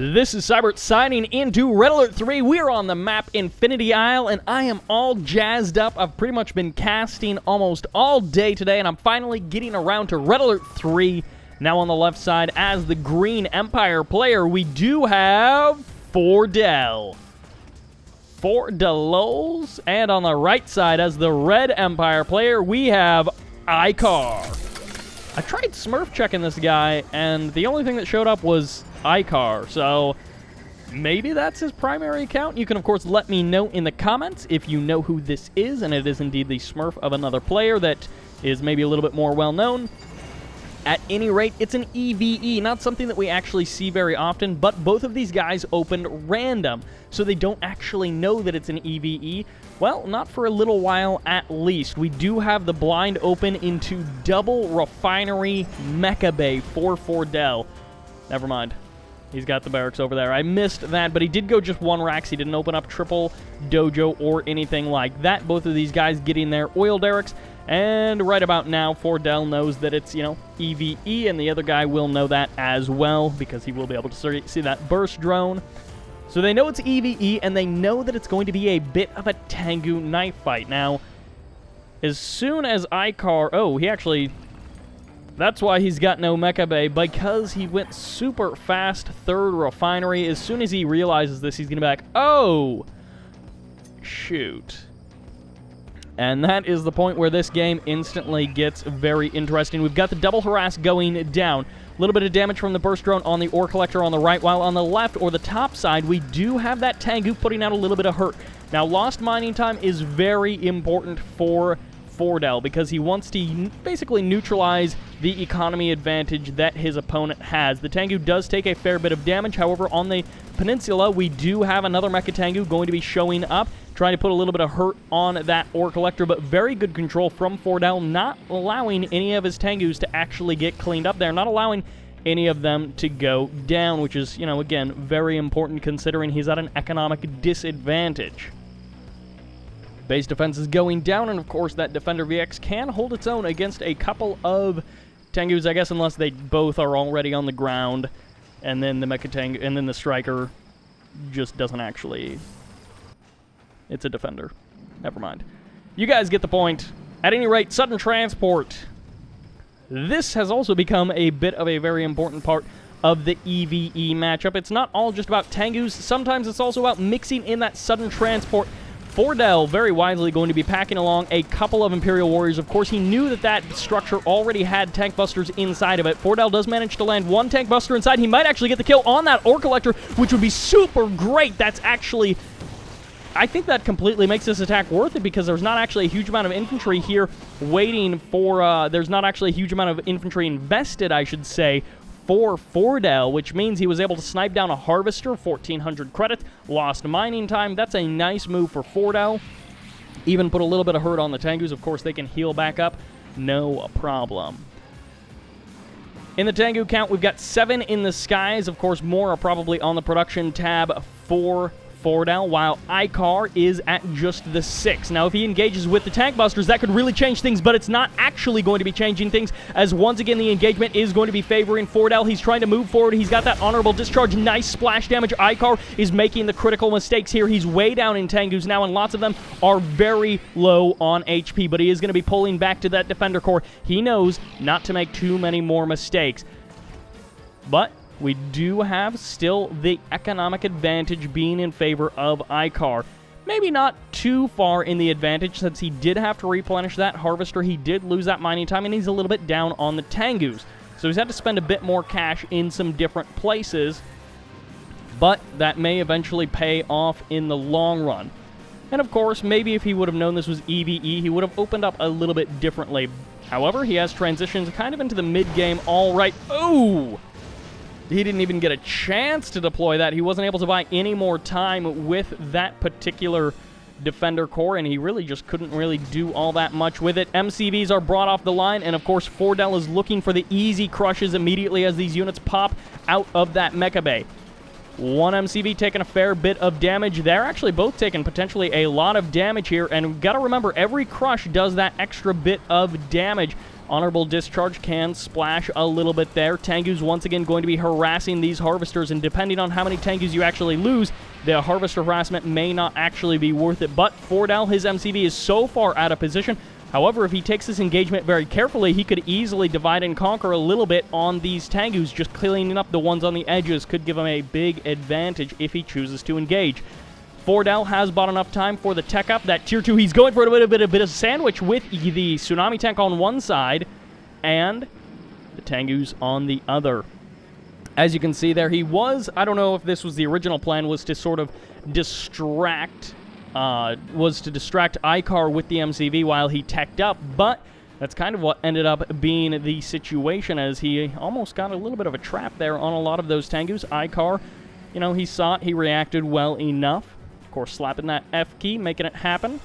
This is Sybert signing into Red Alert 3. We're on the map Infinity Isle, and I am all jazzed up. I've pretty much been casting almost all day today, and I'm finally getting around to Red Alert 3. Now on the left side, as the Green Empire player, we do have Fordell. Fordelos. And on the right side, as the Red Empire player, we have Ikar. I tried Smurf checking this guy, and the only thing that showed up was ikar, so maybe that's his primary account. You can, of course, let me know in the comments if you know who this is, and it is indeed the Smurf of another player that is maybe a little bit more well-known. At any rate, it's an EVE, not something that we actually see very often, but both of these guys opened random, so they don't actually know that it's an EVE. Well, not for a little while at least. We do have the blind open into Double Refinery Mecha Bay for Fordell. Never mind. He's got the barracks over there. I missed that, but he did go just one racks. He didn't open up triple dojo or anything like that. Both of these guys getting their oil derricks. And right about now, Fordell knows that it's, EVE, and the other guy will know that as well, because he will be able to see that burst drone. So they know it's EVE, and they know that it's going to be a bit of a Tengu knife fight. Now, as soon as Ikar... Oh, he actually... That's why he's got no Mecha Bay, because he went super fast third refinery. As soon as he realizes this, he's going to be like, oh, shoot. And that is the point where this game instantly gets very interesting. We've got the double harass going down. A little bit of damage from the burst drone on the ore collector on the right, while on the left, or the top side, we do have that Tengu putting out a little bit of hurt. Now, lost mining time is very important for Fordell, because he wants to basically neutralize the economy advantage that his opponent has. The Tengu does take a fair bit of damage. However, on the peninsula, we do have another Mecha Tengu going to be showing up, trying to put a little bit of hurt on that ore collector, but very good control from Fordell, not allowing any of his Tengus to actually get cleaned up there, not allowing any of them to go down, which is, again, very important considering he's at an economic disadvantage. Base defense is going down, and of course that Defender VX can hold its own against a couple of Tengus, I guess, unless they both are already on the ground, and then the Mecha Tengu, and then the Striker just doesn't actually... It's a Defender. Never mind. You guys get the point. At any rate, sudden transport. This has also become a bit of a very important part of the EVE matchup. It's not all just about Tengus. Sometimes it's also about mixing in that sudden transport. Fordell, very wisely, going to be packing along a couple of Imperial Warriors. Of course, he knew that that structure already had tank busters inside of it. Fordell does manage to land one tank buster inside. He might actually get the kill on that ore collector, which would be super great. That's actually... I think that completely makes this attack worth it, because there's not actually a huge amount of infantry here waiting for... there's not actually a huge amount of infantry invested, I should say, for Fordell, which means he was able to snipe down a Harvester, 1,400 credits, lost mining time. That's a nice move for Fordell. Even put a little bit of hurt on the Tengus. Of course, they can heal back up. No problem. In the Tengu count, we've got 7 in the skies. Of course, more are probably on the production tab for Fordell, while Ikar is at just the 6. Now, if he engages with the tank busters, that could really change things, but it's not actually going to be changing things, as once again, the engagement is going to be favoring Fordell. He's trying to move forward. He's got that honorable discharge. Nice splash damage. Ikar is making the critical mistakes here. He's way down in Tengus now, and lots of them are very low on HP, but he is going to be pulling back to that Defender core. He knows not to make too many more mistakes. But we do have still the economic advantage being in favor of Ikar. Maybe not too far in the advantage, since he did have to replenish that Harvester. He did lose that mining time, and he's a little bit down on the Tengus. So he's had to spend a bit more cash in some different places, but that may eventually pay off in the long run. And of course, maybe if he would have known this was EVE, he would have opened up a little bit differently. However, he has transitions kind of into the mid-game all right. Ooh! He didn't even get a chance to deploy that. He wasn't able to buy any more time with that particular Defender core, and he really just couldn't really do all that much with it. MCVs are brought off the line, and of course, Fordell is looking for the easy crushes immediately as these units pop out of that Mecha Bay. One MCV taking a fair bit of damage. They're actually both taking potentially a lot of damage here, and we've got to remember, every crush does that extra bit of damage. Honorable Discharge can splash a little bit there. Tengu's once again going to be harassing these Harvesters, and depending on how many Tengus you actually lose, the Harvester harassment may not actually be worth it. But Fordell, his MCV is so far out of position. However, if he takes this engagement very carefully, he could easily divide and conquer a little bit on these Tengus. Just cleaning up the ones on the edges could give him a big advantage if he chooses to engage. Fordell has bought enough time for the tech up. That tier 2, he's going for a bit of sandwich with the Tsunami tank on one side and the Tengus on the other. As you can see there, he was, I don't know if this was the original plan, was to sort of distract, Ikar with the MCV while he teched up, but that's kind of what ended up being the situation, as he almost got a little bit of a trap there on a lot of those Tengus. Ikar, you know, he saw it, he reacted well enough. Of course, slapping that F key, making it happen.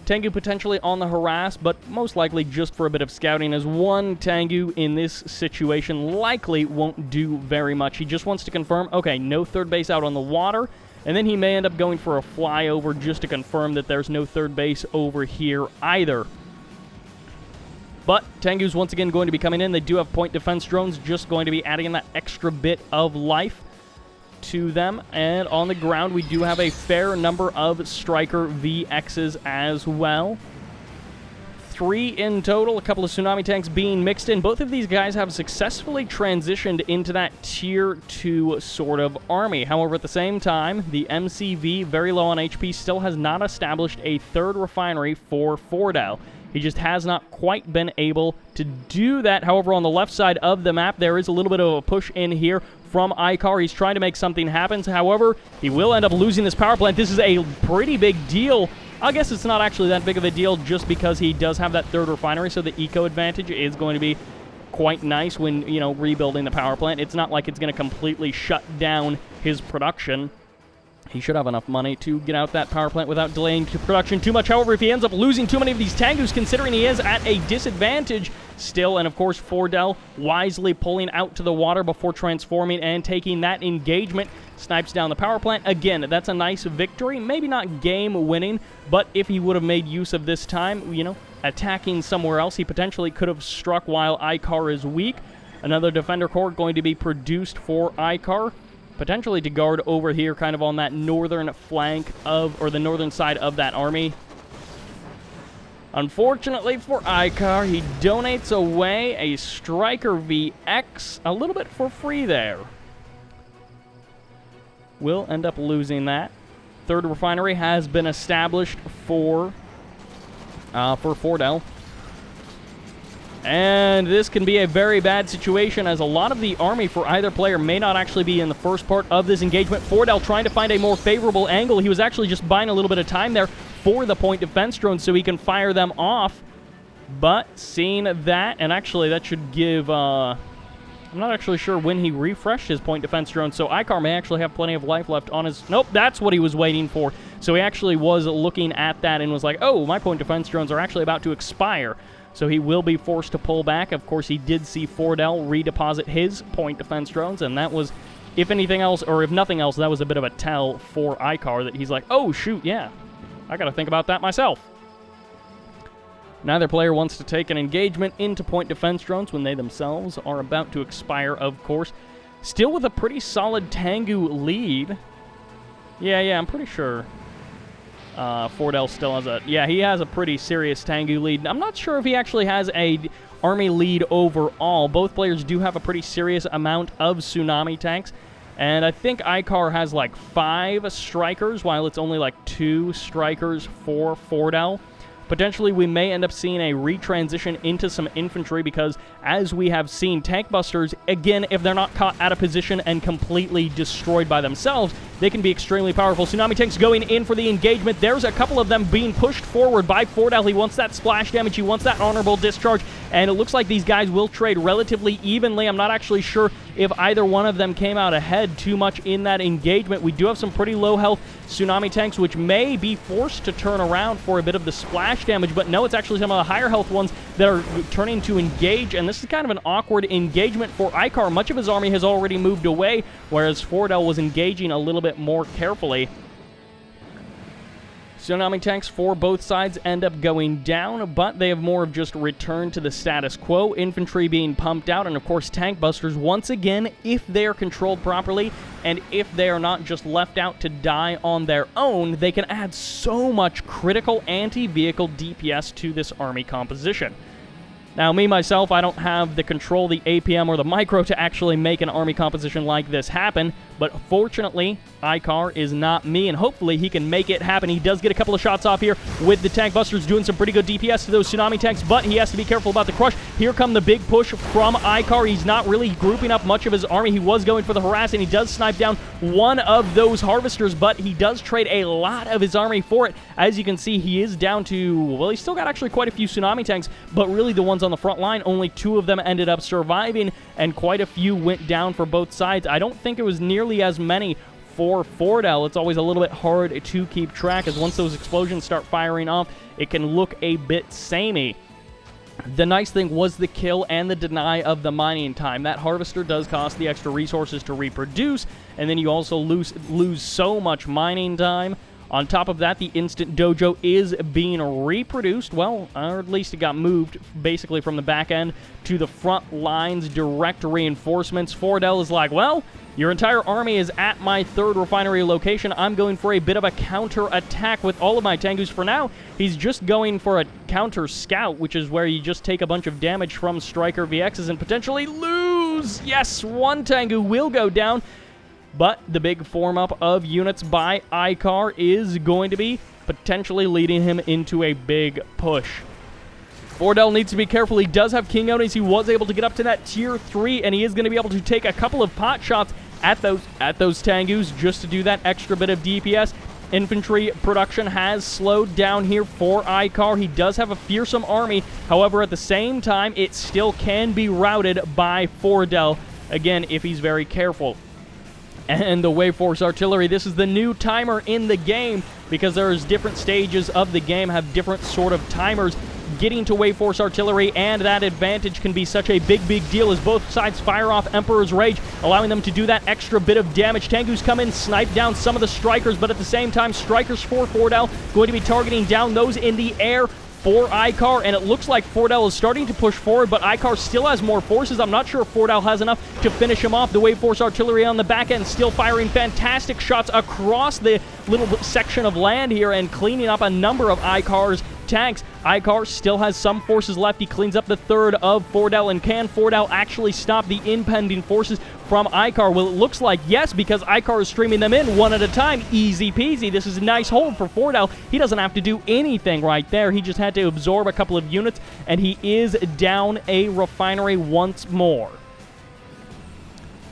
Tengu potentially on the harass, but most likely just for a bit of scouting, as one Tengu in this situation likely won't do very much. He just wants to confirm, okay, no third base out on the water, and then he may end up going for a flyover just to confirm that there's no third base over here either. But Tengu's once again going to be coming in. They do have point defense drones, just going to be adding that extra bit of life to them. And on the ground, we do have a fair number of Striker VXs as well. 3 in total, a couple of Tsunami tanks being mixed in. Both of these guys have successfully transitioned into that tier 2 sort of army. However, at the same time, the MCV, very low on HP, still has not established a third refinery for Fordell. He just has not quite been able to do that. However, on the left side of the map, there is a little bit of a push in here from Ikar. He's trying to make something happen. However, he will end up losing this power plant. This is a pretty big deal. I guess it's not actually that big of a deal just because he does have that third refinery, so the eco advantage is going to be quite nice when, you know, rebuilding the power plant. It's not like it's going to completely shut down his production. He should have enough money to get out that power plant without delaying production too much. However, if he ends up losing too many of these Tengus, considering he is at a disadvantage still, and of course Fordell wisely pulling out to the water before transforming and taking that engagement, snipes down the power plant. Again, that's a nice victory. Maybe not game-winning, but if he would have made use of this time, you know, attacking somewhere else, he potentially could have struck while Ikar is weak. Another Defender Corps going to be produced for Ikar, potentially to guard over here kind of on that northern flank of, or the northern side of that army. Unfortunately for Ikar, he donates away a Striker VX a little bit for free there. Will end up losing that. Third refinery has been established for Fordell. And this can be a very bad situation, as a lot of the army for either player may not actually be in the first part of this engagement. Fordell trying to find a more favorable angle. He was actually just buying a little bit of time there for the point defense drones so he can fire them off. But seeing that, and actually that should give, I'm not actually sure when he refreshed his point defense drone, so Ikar may actually have plenty of life left on his... Nope, that's what he was waiting for. So he actually was looking at that and was like, oh, my point defense drones are actually about to expire. So he will be forced to pull back. Of course, he did see Fordell redeposit his point defense drones, and that was, if anything else, or if nothing else, that was a bit of a tell for Ikar that he's like, oh, shoot, yeah, I got to think about that myself. Neither player wants to take an engagement into point defense drones when they themselves are about to expire, of course. Still with a pretty solid Tengu lead. Yeah, I'm pretty sure Fordell still has a... Yeah, he has a pretty serious Tengu lead. I'm not sure if he actually has a army lead overall. Both players do have a pretty serious amount of Tsunami tanks. And I think Ikar has like 5 Strikers, while it's only like 2 Strikers for Fordell. Potentially, we may end up seeing a retransition into some infantry because, as we have seen, tank busters, again, if they're not caught out of position and completely destroyed by themselves, they can be extremely powerful. Tsunami tanks going in for the engagement. There's a couple of them being pushed forward by Fordell. He wants that splash damage. He wants that honorable discharge. And it looks like these guys will trade relatively evenly. I'm not actually sure if either one of them came out ahead too much in that engagement. We do have some pretty low health Tsunami tanks, which may be forced to turn around for a bit of the splash damage. But no, it's actually some of the higher health ones that are turning to engage. And this is kind of an awkward engagement for Ikar. Much of his army has already moved away, whereas Fordell was engaging a little bit more carefully. Tsunami tanks for both sides end up going down, but they have more of just returned to the status quo. Infantry being pumped out, and of course tank busters, once again, if they are controlled properly, and if they are not just left out to die on their own, they can add so much critical anti-vehicle DPS to this army composition. Now, me, myself, I don't have the control, the APM, or the micro to actually make an army composition like this happen, but fortunately, Ikar is not me, and hopefully he can make it happen. He does get a couple of shots off here with the tank busters, doing some pretty good DPS to those tsunami tanks, but he has to be careful about the crush. Here come the big push from Ikar. He's not really grouping up much of his army. He was going for the harass, and he does snipe down one of those harvesters, but he does trade a lot of his army for it. As you can see, he is down to, well, he's still got actually quite a few tsunami tanks, but really the ones on the front line, only 2 of them ended up surviving, and quite a few went down for both sides. I don't think it was nearly as many for Fordell. It's always a little bit hard to keep track, as once those explosions start firing off, it can look a bit samey. The nice thing was the kill and the deny of the mining time. That harvester does cost the extra resources to reproduce, and then you also lose so much mining time. On top of that, the instant dojo is being reproduced, well, or at least it got moved basically from the back end to the front lines, direct reinforcements. Fordell is like, well, your entire army is at my 3rd refinery location. I'm going for a bit of a counter-attack with all of my Tengus. For now, he's just going for a counter-scout, which is where you just take a bunch of damage from Striker VXs and potentially lose. Yes, 1 Tengu will go down. But the big form-up of units by Ikar is going to be potentially leading him into a big push. Fordell needs to be careful. He does have King Onis. He was able to get up to that tier 3, and he is going to be able to take a couple of pot shots at those Tengus just to do that extra bit of DPS. Infantry production has slowed down here for Ikar. He does have a fearsome army. However, at the same time, it still can be routed by Fordell, again, if he's very careful. And the Wave Force Artillery, this is the new timer in the game, because there's different stages of the game, have different sort of timers. Getting to Wave Force Artillery and that advantage can be such a big deal, as both sides fire off Emperor's Rage, allowing them to do that extra bit of damage. Tengus come in, snipe down some of the Strikers, but at the same time, Strikers for Fordell going to be targeting down those in the air for Ikar, and it looks like Fordell is starting to push forward, but Ikar still has more forces. I'm not sure if Fordell has enough to finish him off. The Wave Force Artillery on the back end still firing fantastic shots across the little section of land here and cleaning up a number of Ikar's tanks. Ikar still has some forces left. He cleans up the 3rd of Fordell, and can Fordell actually stop the impending forces from Ikar? Well, it looks like yes, because Ikar is streaming them in one at a time. Easy peasy. This is a nice hold for Fordell. He doesn't have to do anything right there. He just had to absorb a couple of units, and he is down a refinery once more.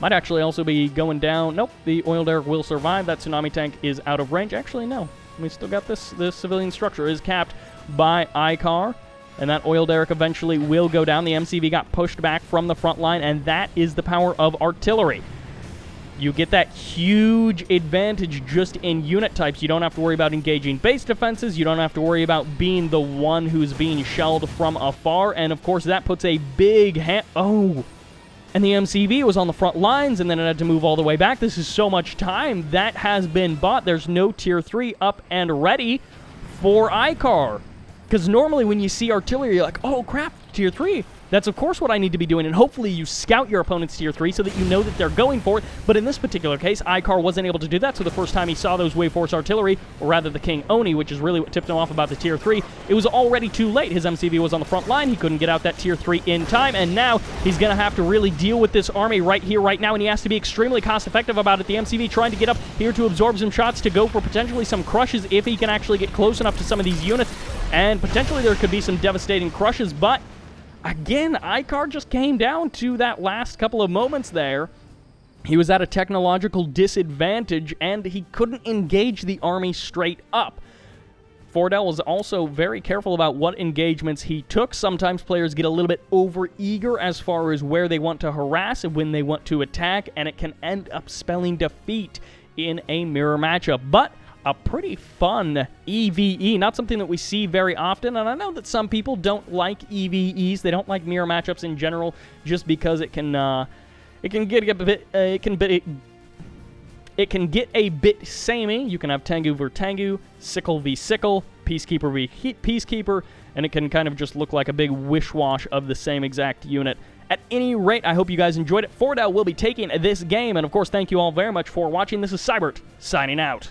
Might actually also be going down. Nope, the oil derrick will survive. That tsunami tank is out of range. Actually, no. We still got this. This civilian structure is capped by Ikar, and that oil derrick eventually will go down. The MCV got pushed back from the front line, and that is the power of artillery. You get that huge advantage just in unit types. You don't have to worry about engaging base defenses. You don't have to worry about being the one who's being shelled from afar, and of course that puts a big and the MCV was on the front lines, and then it had to move all the way back. This is so much time that has been bought. There's no tier 3 up and ready for Ikar. Because normally when you see artillery, you're like, oh crap, tier 3. That's of course what I need to be doing, and hopefully you scout your opponent's tier 3 so that you know that they're going for it. But in this particular case, Ikar wasn't able to do that, so the first time he saw those Wave Force Artillery, or rather the King Oni, which is really what tipped him off about the tier 3, it was already too late. His MCV was on the front line, he couldn't get out that tier 3 in time, and now he's going to have to really deal with this army right here, right now, and he has to be extremely cost-effective about it. The MCV trying to get up here to absorb some shots, to go for potentially some crushes if he can actually get close enough to some of these units, and potentially there could be some devastating crushes, but again, Ikar just came down to that last couple of moments there. He was at a technological disadvantage, and he couldn't engage the army straight up. Fordell was also very careful about what engagements he took. Sometimes players get a little bit over-eager as far as where they want to harass and when they want to attack, and it can end up spelling defeat in a mirror matchup. But a pretty fun EVE, not something that we see very often, and I know that some people don't like EVEs. They don't like mirror matchups in general, just because it can get a bit It can get a bit samey. You can have Tengu v Tengu, Sickle v Sickle, Peacekeeper v Peacekeeper, and it can kind of just look like a big wish-wash of the same exact unit. At any rate, I hope you guys enjoyed it. Fordell will be taking this game, and of course, thank you all very much for watching. This is Sybert, signing out.